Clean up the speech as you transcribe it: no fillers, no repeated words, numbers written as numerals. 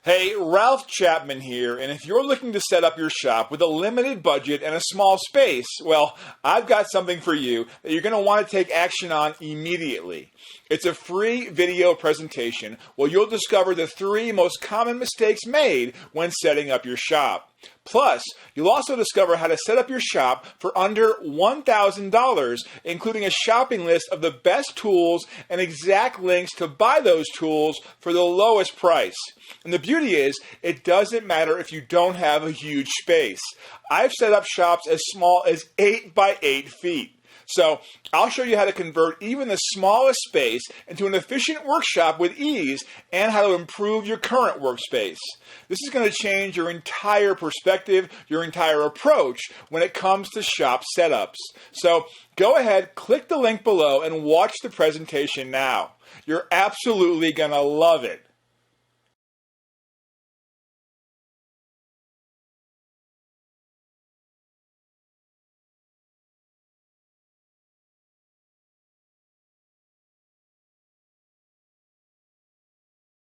Hey, Ralph Chapman here, and if you're looking to set up your shop with a limited budget and a small space, well, I've got something for you that you're going to want to take action on immediately. It's a free video presentation where you'll discover the 3 most common mistakes made when setting up your shop. Plus, you'll also discover how to set up your shop for under $1,000, including a shopping list of the best tools and exact links to buy those tools for the lowest price. And the beauty is, it doesn't matter if you don't have a huge space. I've set up shops as small as 8 by 8 feet. So I'll show you how to convert even the smallest space into an efficient workshop with ease and how to improve your current workspace. This is going to change your entire perspective, your entire approach when it comes to shop setups. So go ahead, click the link below and watch the presentation now. You're absolutely going to love it.